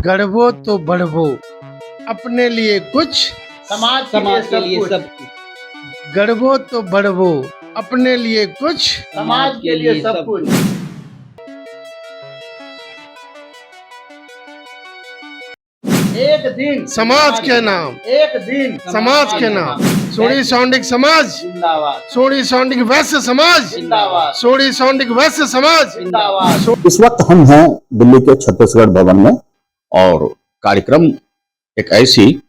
गढ़वो तो बढ़वो, अपने लिए कुछ समाज के लिए सब कुछ। गढ़वो तो बढ़वो, अपने लिए कुछ समाज के लिए सब कुछ। एक दिन समाज के नाम, एक दिन समाज के नाम। सोनी सौंडिक समाज जिंदाबाद, सोनी सौंडिक वैश्य समाज जिंदाबाद, सोनी सौंडिक वैश्य समाज जिंदाबाद। इस वक्त हम हैं दिल्ली के छत्तीसगढ़ भवन में और कार्यक्रम एक ऐसी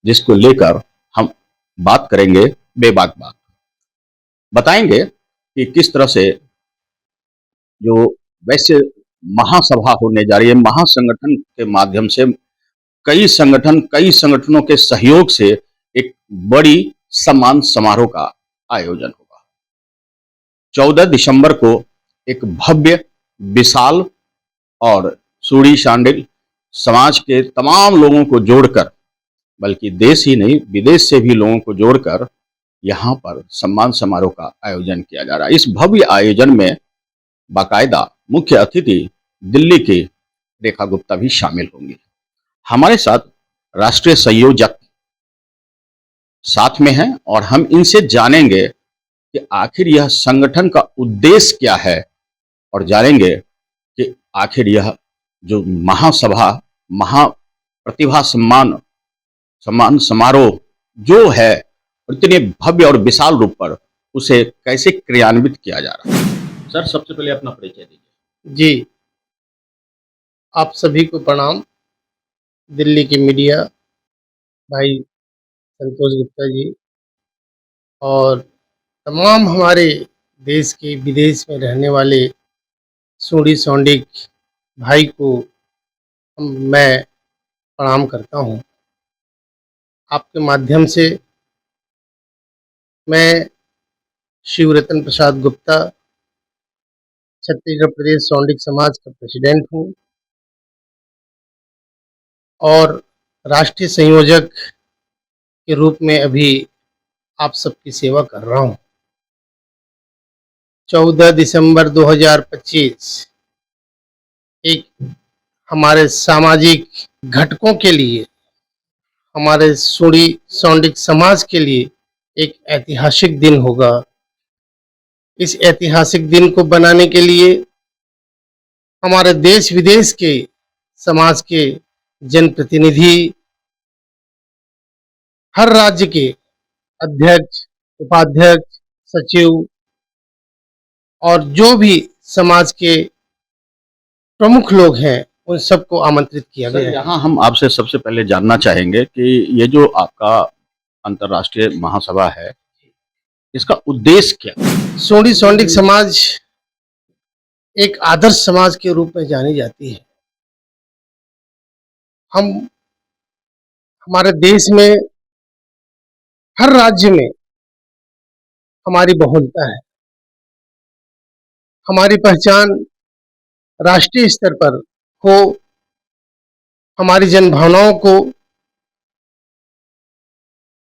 जिसको लेकर हम बात करेंगे बेबाक बात, बताएंगे कि किस तरह से जो वैसे महासभा होने जा रही है, महासंगठन के माध्यम से कई संगठनों के सहयोग से एक बड़ी सम्मान समारोह का आयोजन होगा। 14 दिसंबर को एक भव्य, विशाल और सूढ़ी शांडिल समाज के तमाम लोगों को जोड़कर, बल्कि देश ही नहीं विदेश से भी लोगों को जोड़कर यहाँ पर सम्मान समारोह का आयोजन किया जा रहा है। इस भव्य आयोजन में बाकायदा मुख्य अतिथि दिल्ली की रेखा गुप्ता भी शामिल होंगी। हमारे साथ राष्ट्रीय संयोजक साथ में हैं और हम इनसे जानेंगे कि आखिर यह संगठन का उद्देश्य क्या है और जानेंगे कि आखिर यह जो महासभा, महाप्रतिभा सम्मान समारोह जो है, इतने भव्य और विशाल रूप पर उसे कैसे क्रियान्वित किया जा रहा है। सर, सबसे पहले अपना परिचय दीजिए। जी, आप सभी को प्रणाम। दिल्ली के मीडिया भाई संतोष गुप्ता जी और तमाम हमारे देश के विदेश में रहने वाले सोनी सौंडिक भाई को मैं प्रणाम करता हूं। आपके माध्यम से मैं शिवरतन प्रसाद गुप्ता छत्तीसगढ़ प्रदेश सौंडिक समाज का प्रेसिडेंट हूं और राष्ट्रीय संयोजक के रूप में अभी आप सबकी सेवा कर रहा हूं। 14 दिसंबर 2025 एक हमारे सामाजिक घटकों के लिए, हमारे सोनी सौंडिक समाज के लिए एक ऐतिहासिक दिन होगा। इस ऐतिहासिक दिन को बनाने के लिए हमारे देश विदेश के समाज के जनप्रतिनिधि, हर राज्य के अध्यक्ष, उपाध्यक्ष, सचिव और जो भी समाज के प्रमुख लोग हैं उन सबको आमंत्रित किया गया है। यहाँ हम आपसे सबसे पहले जानना चाहेंगे कि ये जो आपका अंतर्राष्ट्रीय महासभा है, इसका उद्देश्य क्या है? सोनी सौंडिक समाज एक आदर्श समाज के रूप में जानी जाती है। हमारे देश में हर राज्य में हमारी बहुलता है। हमारी पहचान राष्ट्रीय स्तर पर हो, हमारी जनभावनाओं को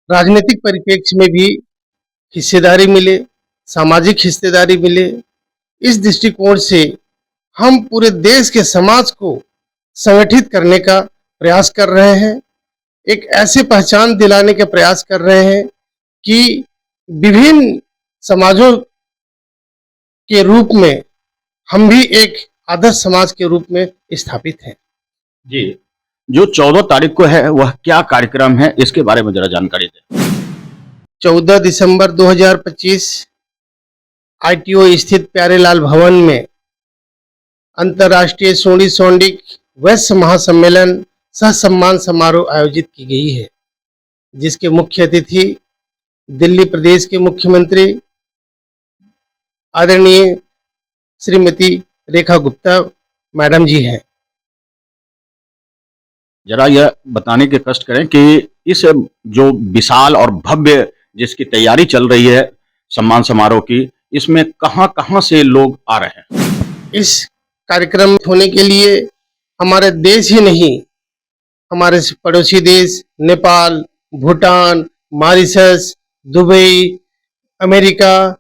राजनीतिक परिप्रेक्ष्य में भी हिस्सेदारी मिले, सामाजिक हिस्सेदारी मिले। इस दृष्टिकोण से हम पूरे देश के समाज को संगठित करने का प्रयास कर रहे हैं। एक ऐसे पहचान दिलाने का प्रयास कर रहे हैं कि विभिन्न समाजों के रूप में हम भी एक आदर्श समाज के रूप में स्थापित हैं। जी, जो 14 तारीख को है वह क्या कार्यक्रम है, इसके बारे में जरा जानकारी दें। 14 दिसंबर 2025 ITO स्थित प्यारेलाल भवन में अंतर्राष्ट्रीय सोनी सौंडिक वैश्य महासम्मेलन सह सम्मान समारोह आयोजित की गई है, जिसके मुख्य अतिथि दिल्ली प्रदेश के मुख्यमंत्री आदरणीय श्रीमती रेखा गुप्ता मैडम जी हैं। जरा यह बताने के कष्ट करें कि इस जो विशाल और भव्य जिसकी तैयारी चल रही है सम्मान समारोह की, इसमें कहां से लोग आ रहे हैं? इस कार्यक्रम होने के लिए हमारे देश ही नहीं, हमारे पड़ोसी देश Nepal, Bhutan, Mauritius, Dubai, America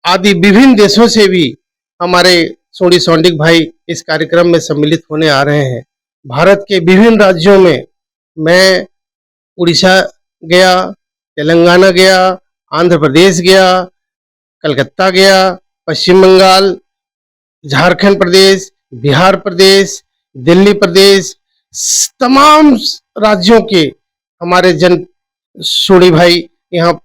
आदि विभिन्न देशों से भी हमारे सोनी सौंडिक भाई इस कार्यक्रम में सम्मिलित होने आ रहे हैं। भारत के विभिन्न राज्यों में मैं उड़ीसा गया, तेलंगाना गया, आंध्र प्रदेश गया, कलकत्ता गया, पश्चिम बंगाल, झारखंड प्रदेश, बिहार प्रदेश, दिल्ली प्रदेश, तमाम राज्यों के हमारे जन सोढ़ी भाई यहाँ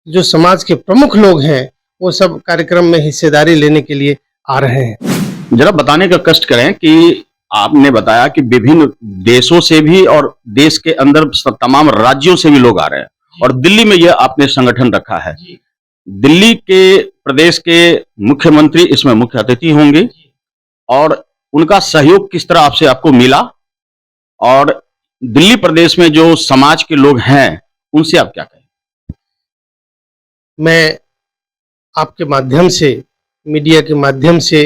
जो समाज के प्रमुख लोग हैं वो सब कार्यक्रम में हिस्सेदारी लेने के लिए आ रहे हैं। जरा बताने का कष्ट करें कि आपने बताया कि विभिन्न देशों से भी और देश के अंदर तमाम राज्यों से भी लोग आ रहे हैं और दिल्ली में यह आपने संगठन रखा है। दिल्ली के प्रदेश के मुख्यमंत्री इसमें मुख्य अतिथि होंगे और उनका सहयोग किस तरह आपसे आपको मिला और दिल्ली प्रदेश में जो समाज के लोग हैं उनसे आप क्या कहें? मैं आपके माध्यम से, मीडिया के माध्यम से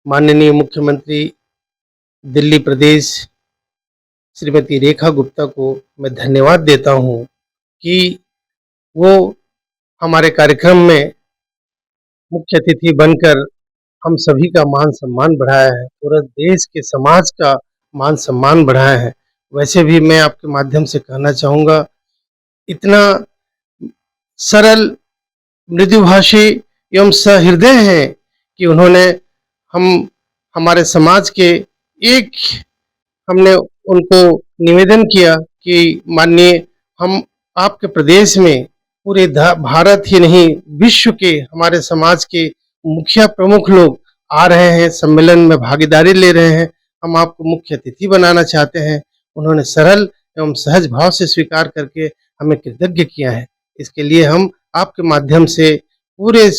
माननीय मुख्यमंत्री दिल्ली प्रदेश श्रीमती रेखा गुप्ता को मैं धन्यवाद देता हूं कि वो हमारे कार्यक्रम में मुख्य अतिथि बनकर हम सभी का मान सम्मान बढ़ाया है, पूरे देश के समाज का मान सम्मान बढ़ाया है। वैसे भी मैं आपके माध्यम से कहना चाहूँगा, इतना सरल, मृदुभाषी एवं सहृदय हैं कि उन्होंने हमारे समाज के हमने उनको निवेदन किया कि माननीय, हम आपके प्रदेश में पूरे भारत ही नहीं विश्व के हमारे समाज के मुखिया प्रमुख लोग आ रहे हैं, सम्मेलन में भागीदारी ले रहे हैं, हम आपको मुख्य अतिथि बनाना चाहते हैं। उन्होंने सरल एवं सहज भाव से स्वीकार करके हमें कृतज्ञ किया है। इसके लिए हम आपके माध्यम से पूरे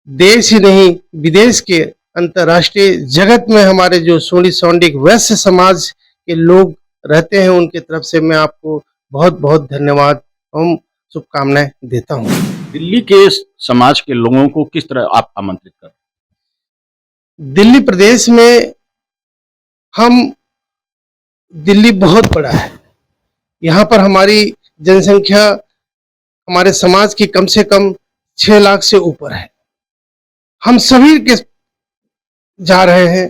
देश ही नहीं विदेश के अंतर्राष्ट्रीय जगत में हमारे जो सोढ़ी सौंडिक वैश्य समाज के लोग रहते हैं उनकी तरफ से मैं आपको बहुत बहुत धन्यवाद एवं शुभकामनाएं देता हूं। दिल्ली के समाज के लोगों को किस तरह आप आमंत्रित कर? दिल्ली प्रदेश में दिल्ली बहुत बड़ा है, यहाँ पर हमारी जनसंख्या हमारे समाज की कम से कम 6 लाख से ऊपर है। हम सभी के जा रहे हैं,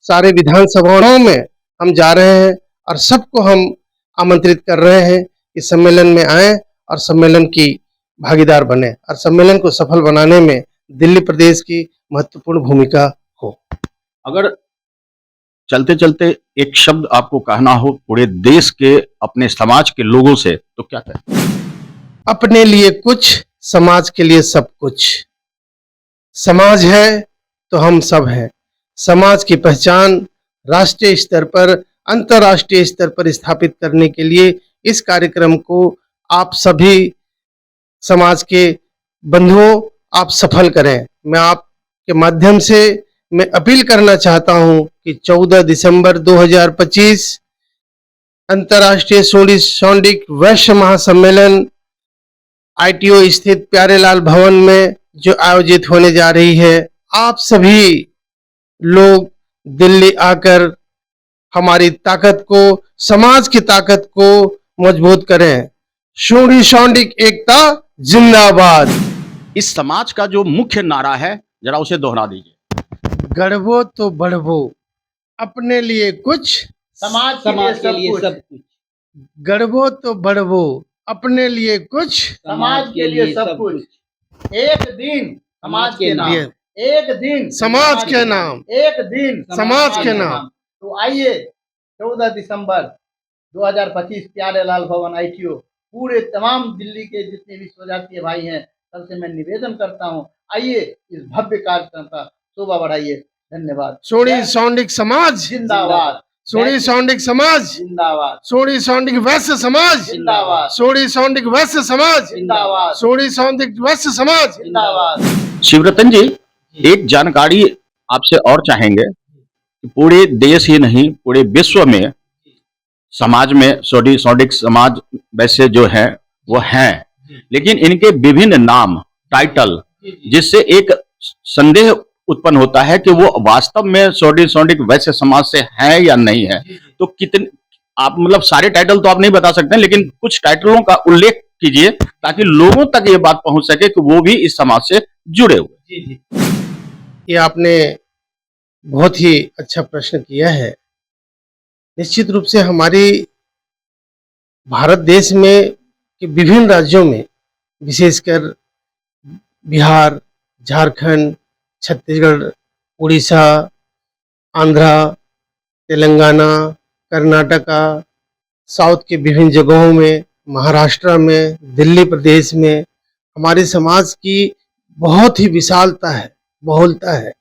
सारे विधानसभाओं में हम जा रहे हैं और सबको हम आमंत्रित कर रहे हैं कि सम्मेलन में आए और सम्मेलन की भागीदार बने और सम्मेलन को सफल बनाने में दिल्ली प्रदेश की महत्वपूर्ण भूमिका हो। अगर चलते चलते एक शब्द आपको कहना हो पूरे देश के अपने समाज के लोगों से तो क्या कहें? अपने लिए कुछ, समाज के लिए सब कुछ। समाज है तो हम सब हैं। समाज की पहचान राष्ट्रीय स्तर पर, अंतर्राष्ट्रीय स्तर पर स्थापित करने के लिए इस कार्यक्रम को आप सभी समाज के बंधुओं आप सफल करें। मैं आपके माध्यम से मैं अपील करना चाहता हूं कि 14 दिसंबर 2025 अंतर्राष्ट्रीय सोढ़ी सौंडिक वैश्य महासम्मेलन ITO स्थित प्यारेलाल भवन में जो आयोजित होने जा रही है, आप सभी लोग दिल्ली आकर हमारी ताकत को, समाज की ताकत को मजबूत करें। सोढ़ी सौंडिक एकता जिंदाबाद। इस समाज का जो मुख्य नारा है जरा उसे दोहरा दीजिए। गढ़वो तो बढ़वो, अपने लिए कुछ, समाज के लिए सब कुछ। गढ़वो तो बढ़वो, अपने लिए कुछ, समाज के लिए सब कुछ। एक दिन समाज के नाम, एक दिन समाज के नाम, एक दिन समाज के नाम। तो आइए 14 दिसंबर 2025 प्यारेलाल भवन ITO, पूरे तमाम दिल्ली के जितने भी स्वजातीय भाई हैं सबसे मैं निवेदन करता हूं, आइए इस भव्य कार्यक्रम का शोभा बढ़ाइए। धन्यवाद। सोढ़ी सौंडिक समाज जिंदाबाद, सोढ़ी सौंडिक समाज जिंदाबाद, सोढ़ी सौंडिक वैश्य समाज जिंदाबाद, सोढ़ी सौंडिक वैश्य समाज जिंदाबाद, सोढ़ी सौंडिक वैश्य समाज जिंदाबाद। शिवरतन जी, एक जानकारी आपसे और चाहेंगे कि पूरे देश ही नहीं पूरे विश्व में समाज में सोढ़ी सौंडिक समाज वैसे जो है वो हैं, लेकिन इनके विभिन्न नाम, टाइटल, जिससे एक संदेह उत्पन्न होता है कि वो वास्तव में सोढ़ी सौंडिक वैश्य समाज से है या नहीं है। तो कितने आप मतलब सारे टाइटल तो आप नहीं बता सकते, लेकिन कुछ टाइटलों का उल्लेख कीजिए ताकि लोगों तक ये बात पहुंच सके कि वो भी इस समाज से जुड़े हुए। ये आपने बहुत ही अच्छा प्रश्न किया है। निश्चित रूप से हमारी भारत देश में के विभिन्न राज्यों में, विशेषकर बिहार, झारखंड, छत्तीसगढ़, उड़ीसा, आंध्रा, तेलंगाना, कर्नाटका, साउथ के विभिन्न जगहों में, महाराष्ट्र में, दिल्ली प्रदेश में हमारे समाज की बहुत ही विशालता है, बहुलता है,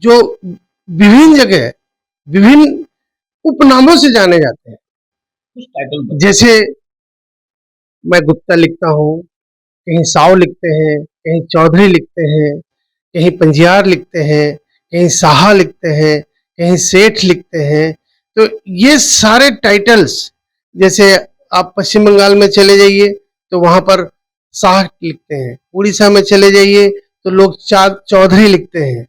जो विभिन्न जगह विभिन्न उपनामों से जाने जाते हैं। कुछ टाइटल जैसे मैं गुप्ता लिखता हूँ, कहीं साव लिखते हैं, कहीं चौधरी लिखते हैं, कहीं पंजियार लिखते हैं, कहीं साहा लिखते हैं, कहीं सेठ लिखते हैं। तो ये सारे टाइटल्स, जैसे आप पश्चिम बंगाल में चले जाइए तो वहां पर शाह लिखते हैं, उड़ीसा में चले जाइए तो लोग चौधरी लिखते हैं,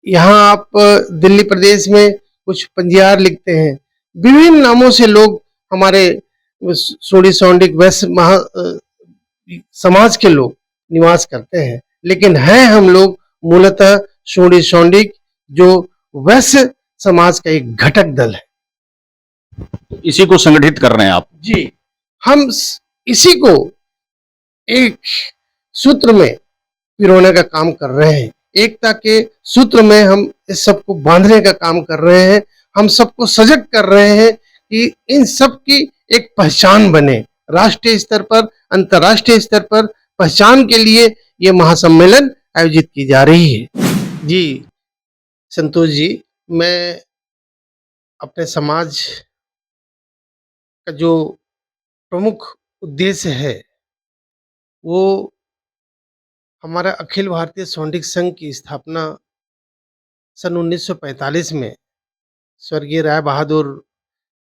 यहाँ आप दिल्ली प्रदेश में कुछ पंजियार लिखते हैं। विभिन्न नामों से लोग हमारे सोडी सौंडिक वैश्य समाज के लोग निवास करते हैं, लेकिन हैं हम लोग मूलतः सोडी सौंडिक, जो वैश्य समाज का एक घटक दल है। इसी को संगठित कर रहे हैं आप। जी, हम इसी को एक सूत्र में पिरोने का काम कर रहे हैं, एकता के सूत्र में हम इस सबको बांधने का काम कर रहे हैं, हम सबको सजग कर रहे हैं कि इन सब की एक पहचान बने, राष्ट्रीय स्तर पर, अंतर्राष्ट्रीय स्तर पर पहचान के लिए ये महासम्मेलन आयोजित की जा रही है। जी संतोष जी, मैं अपने समाज का जो प्रमुख उद्देश्य है वो हमारा अखिल भारतीय सौंडिक संघ की स्थापना सन 1945 में स्वर्गीय राय बहादुर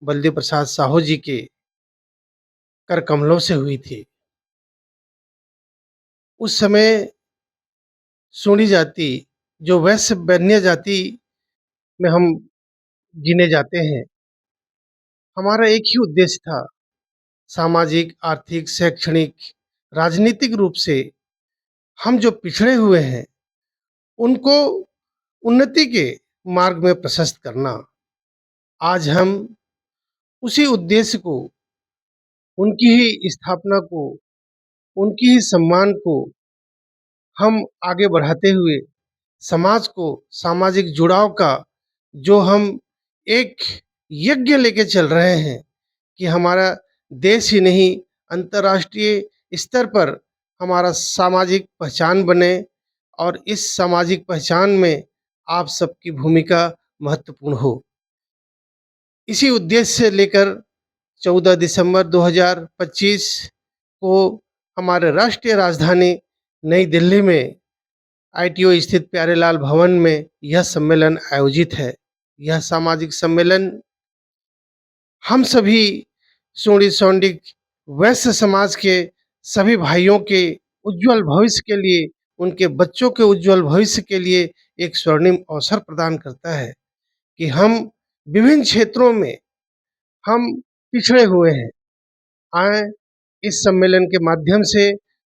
बलदेव प्रसाद साहू जी के कर कमलों से हुई थी। उस समय सोनी जाति, जो वैश्य वन्य जाति में हम गिने जाते हैं, हमारा एक ही उद्देश्य था, सामाजिक, आर्थिक, शैक्षणिक, राजनीतिक रूप से हम जो पिछड़े हुए हैं उनको उन्नति के मार्ग में प्रशस्त करना। आज हम उसी उद्देश्य को, उनकी ही स्थापना को, उनकी ही सम्मान को हम आगे बढ़ाते हुए समाज को, सामाजिक जुड़ाव का जो हम एक यज्ञ लेके चल रहे हैं कि हमारा देश ही नहीं, अंतर्राष्ट्रीय स्तर पर हमारा सामाजिक पहचान बने, और इस सामाजिक पहचान में आप सबकी भूमिका महत्वपूर्ण हो। इसी उद्देश्य से लेकर 14 दिसंबर 2025 को हमारे राष्ट्रीय राजधानी नई दिल्ली में ITO स्थित प्यारेलाल भवन में यह सम्मेलन आयोजित है। यह सामाजिक सम्मेलन हम सभी सोडी सौंडिक वैश्य समाज के सभी भाइयों के उज्जवल भविष्य के लिए, उनके बच्चों के उज्जवल भविष्य के लिए एक स्वर्णिम अवसर प्रदान करता है कि हम विभिन्न क्षेत्रों में हम पिछड़े हुए हैं, आए इस सम्मेलन के माध्यम से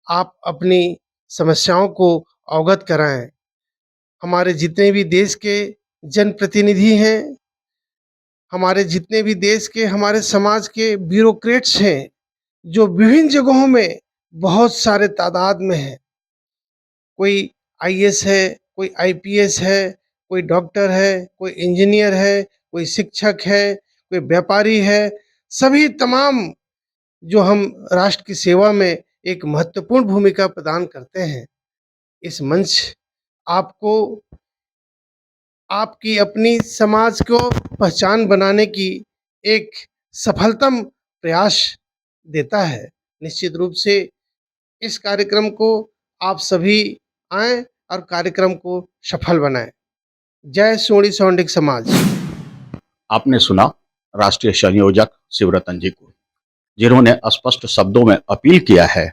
आप अपनी समस्याओं को अवगत कराएं। हमारे जितने भी देश के जनप्रतिनिधि हैं, हमारे जितने भी देश के, हमारे समाज के ब्यूरोक्रेट्स हैं, जो विभिन्न जगहों में बहुत सारे तादाद में हैं, कोई IAS है, कोई IPS है, कोई डॉक्टर है, कोई इंजीनियर है, कोई शिक्षक है, कोई व्यापारी है, सभी तमाम जो हम राष्ट्र की सेवा में एक महत्वपूर्ण भूमिका प्रदान करते हैं। इस मंच आपको आपकी अपनी समाज को पहचान बनाने की एक सफलतम प्रयास देता है। निश्चित रूप से इस कार्यक्रम को आप सभी आएं और कार्यक्रम को सफल बनाएं। जय सोडी सौंडिक समाज। आपने सुना राष्ट्रीय संयोजक शिवरतन जी को, जिन्होंने स्पष्ट शब्दों में अपील किया है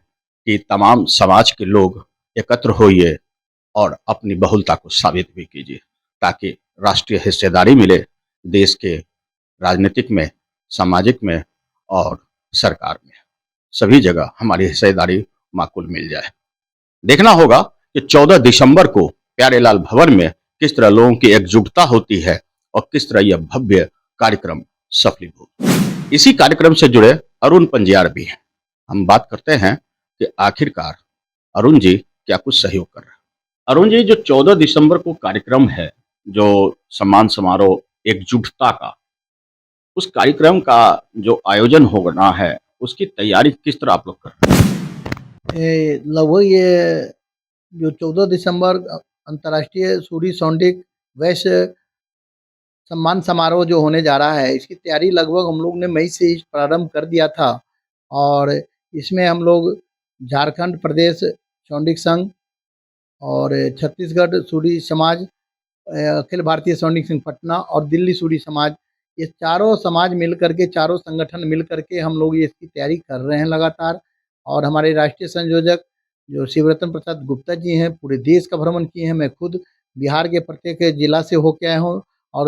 कि तमाम समाज के लोग एकत्र होइए और अपनी बहुलता को साबित भी कीजिए, ताकि राष्ट्रीय हिस्सेदारी मिले देश के राजनीतिक में, सामाजिक में और सरकार में। सभी जगह हमारी हिस्सेदारी माकूल मिल जाए। देखना होगा कि 14 दिसंबर को प्यारेलाल भवन में किस तरह लोगों की एकजुटता होती है और किस तरह यह भव्य कार्यक्रम सफलीभूत। इसी कार्यक्रम से जुड़े अरुण पंजियार भी हैं। हम बात करते हैं कि आखिरकार अरुण जी क्या कुछ सहयोग कर रहे हैं। अरुण जी, जो 14 दिसंबर को कार्यक्रम है, जो सम्मान समारोह एकजुटता का, उस कार्यक्रम का जो आयोजन होना है, उसकी तैयारी किस तरह आप लोग कर रहे हैं? लगभग ये जो 14 दिसंबर अंतर्राष्ट्रीय सूरी सौंडिक वैश्य सम्मान समारोह जो होने जा रहा है, इसकी तैयारी लगभग हम लोग ने मई से ही प्रारंभ कर दिया था। और इसमें हम लोग झारखंड प्रदेश सौंडिक संघ और छत्तीसगढ़ सूरी समाज, अखिल भारतीय सौंडिक संघ पटना और दिल्ली सूरी समाज, ये चारों समाज मिल करके, चारों संगठन मिल करके हम लोग ये इसकी तैयारी कर रहे हैं लगातार। और हमारे राष्ट्रीय संयोजक जो शिवरतन प्रसाद गुप्ता जी हैं, पूरे देश का भ्रमण किए हैं। मैं खुद बिहार के प्रत्येक जिला से होके आया हूँ और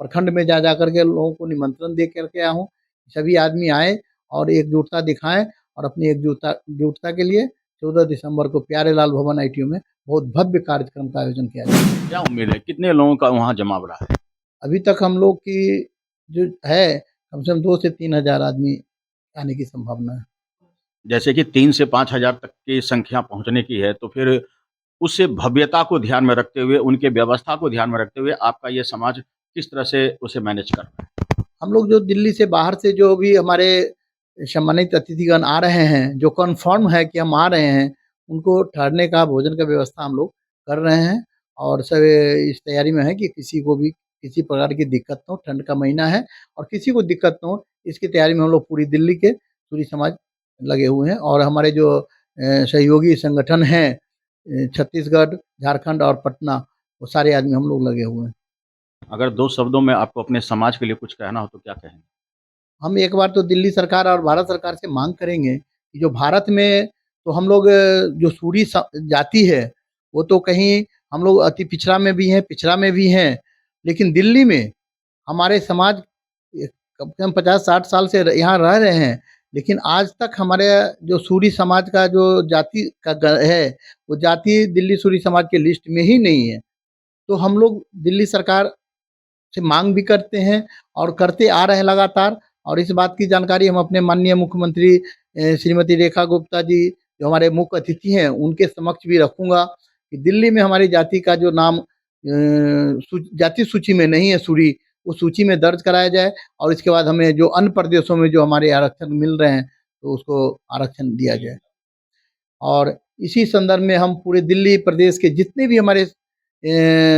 प्रखंड में जा कर के लोगों को निमंत्रण दे करके आया हूँ। सभी आदमी आए और एकजुटता दिखाएं और अपनी एकजुटता के लिए 14 दिसंबर को प्यारेलाल भवन आईटीओ में बहुत भव्य कार्यक्रम का आयोजन किया जाए। क्या उम्मीद है, कितने लोगों का वहाँ जमावड़ा है? अभी तक हम लोग की जो है, कम से कम 2 से 3 हज़ार आदमी आने की संभावना है। जैसे कि 3 से 5 हजार तक की संख्या पहुंचने की है, तो फिर उस भव्यता को ध्यान में रखते हुए, उनके व्यवस्था को ध्यान में रखते हुए आपका ये समाज किस तरह से उसे मैनेज कर रहा है? हम लोग जो दिल्ली से बाहर से जो भी हमारे सम्मानित अतिथिगण आ रहे हैं, जो कन्फर्म है कि हम आ रहे हैं, उनको ठहरने का, भोजन का व्यवस्था हम लोग कर रहे हैं। और सब इस तैयारी में है कि किसी को भी किसी प्रकार की दिक्कत न हो। ठंड का महीना है और किसी को दिक्कत न हो, इसकी तैयारी में हम लोग पूरी दिल्ली के सूरी समाज लगे हुए हैं। और हमारे जो सहयोगी संगठन हैं, छत्तीसगढ़, झारखंड और पटना, वो सारे आदमी हम लोग लगे हुए हैं। अगर 2 शब्दों में आपको अपने समाज के लिए कुछ कहना हो तो क्या कहेंगे? हम एक बार तो दिल्ली सरकार और भारत सरकार से मांग करेंगे कि जो भारत में तो हम लोग जो सूरी जाति है, वो तो कहीं हम लोग अति पिछड़ा में भी हैं, पिछड़ा में भी हैं। लेकिन दिल्ली में हमारे समाज कम से कम 50-60 साल से यहाँ रह रहे हैं, लेकिन आज तक हमारे जो सूरी समाज का जो जाति का है, वो जाति दिल्ली सूरी समाज के लिस्ट में ही नहीं है। तो हम लोग दिल्ली सरकार से मांग भी करते हैं और करते आ रहे हैं लगातार। और इस बात की जानकारी हम अपने माननीय मुख्यमंत्री श्रीमती रेखा गुप्ता जी, जो हमारे मुख्य अतिथि हैं, उनके समक्ष भी रखूँगा कि दिल्ली में हमारी जाति का जो नाम जाति सूची में नहीं है सूरी, उस सूची में दर्ज कराया जाए। और इसके बाद हमें जो अन्य प्रदेशों में जो हमारे आरक्षण मिल रहे हैं, तो उसको आरक्षण दिया जाए। और इसी संदर्भ में हम पूरे दिल्ली प्रदेश के जितने भी हमारे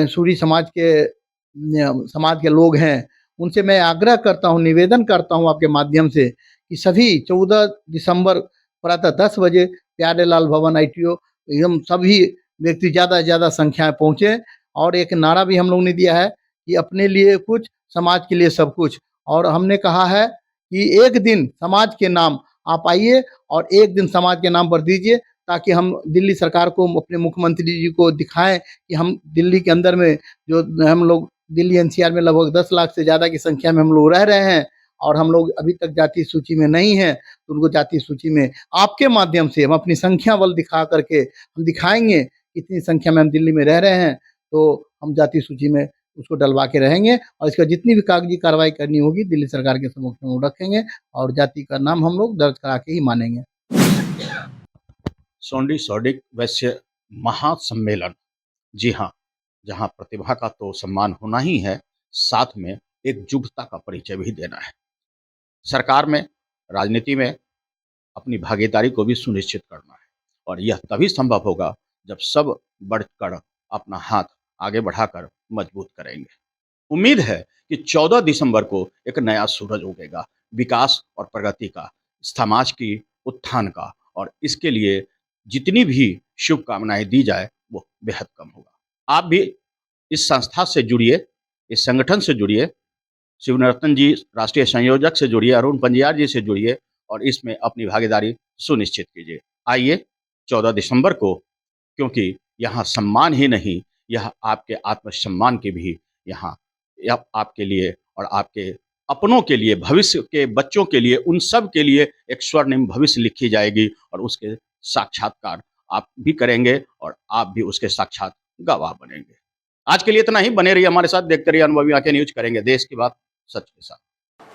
सूरी समाज के लोग हैं, उनसे मैं आग्रह करता हूँ, निवेदन करता हूँ आपके माध्यम से कि सभी 14 दिसंबर प्रातः 10 बजे प्यारेलाल भवन आईटीओ एकदम सभी व्यक्ति ज़्यादा से ज़्यादा संख्या में पहुँचे। और एक नारा भी हम लोग ने दिया है कि अपने लिए कुछ, समाज के लिए सब कुछ। और हमने कहा है कि एक दिन समाज के नाम आप आइए और एक दिन समाज के नाम पर दीजिए, ताकि हम दिल्ली सरकार को, अपने मुख्यमंत्री जी को दिखाएं कि हम दिल्ली के अंदर में जो हम लोग दिल्ली एनसीआर में लगभग 10 लाख से ज़्यादा की संख्या में हम लोग रह रहे हैं और हम लोग अभी तक जाति सूची में नहीं हैं। तो उनको जाति सूची में आपके माध्यम से हम अपनी संख्या बल दिखा करके हम दिखाएंगे इतनी संख्या में हम दिल्ली में रह रहे हैं, तो हम जाति सूची में उसको डलवा के रहेंगे। और इसका जितनी भी कागजी कार्रवाई करनी होगी दिल्ली सरकार के समक्ष में वो रखेंगे और जाति का नाम हम लोग दर्ज करा के ही मानेंगे। सौंडी सौडिक वैश्य महासम्मेलन, जी हाँ, जहाँ प्रतिभा का तो सम्मान होना ही है, साथ में एकजुटता का परिचय भी देना है। सरकार में, राजनीति में अपनी भागीदारी को भी सुनिश्चित करना है। और यह तभी संभव होगा जब सब बढ़कर अपना हाथ आगे बढ़ाकर मजबूत करेंगे। उम्मीद है कि 14 दिसंबर को एक नया सूरज उगेगा, विकास और प्रगति का, समाज की उत्थान का। और इसके लिए जितनी भी शुभकामनाएं दी जाए वो बेहद कम होगा। आप भी इस संस्था से जुड़िए, इस संगठन से जुड़िए, शिवरतन जी राष्ट्रीय संयोजक से जुड़िए, अरुण पंजियार जी से जुड़िए और इसमें अपनी भागीदारी सुनिश्चित कीजिए। आइए 14 दिसंबर को, क्योंकि यहाँ सम्मान ही नहीं, यह आपके आत्मसम्मान की भी यहाँ आपके लिए और आपके अपनों के लिए, भविष्य के बच्चों के लिए, उन सब के लिए एक स्वर्णिम भविष्य लिखी जाएगी और उसके साक्षात्कार आप भी करेंगे और आप भी उसके साक्षात गवाह बनेंगे। आज के लिए इतना ही। बने रहिए हमारे साथ, देखते रहिए अनुभवी आंखें न्यूज। करेंगे देश की बात, सच के साथ।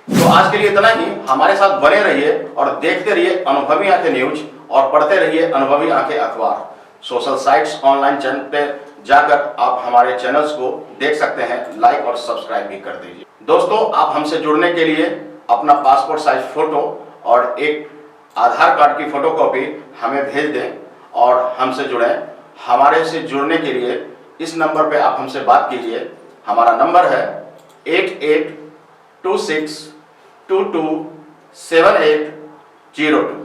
तो आज के लिए इतना ही। हमारे साथ बने रहिए और देखते रहिए अनुभवी आंखें न्यूज और पढ़ते रहिए अनुभवी आंखें अखबार। सोशल साइट्स, ऑनलाइन चैनल पे जाकर आप हमारे चैनल्स को देख सकते हैं, लाइक और सब्सक्राइब भी कर दीजिए। दोस्तों, आप हमसे जुड़ने के लिए अपना पासपोर्ट साइज फोटो और एक आधार कार्ड की फोटोकॉपी हमें भेज दें और हमसे जुड़ें। हमारे से जुड़ने के लिए इस नंबर पे आप हमसे बात कीजिए। हमारा नंबर है 8826227802।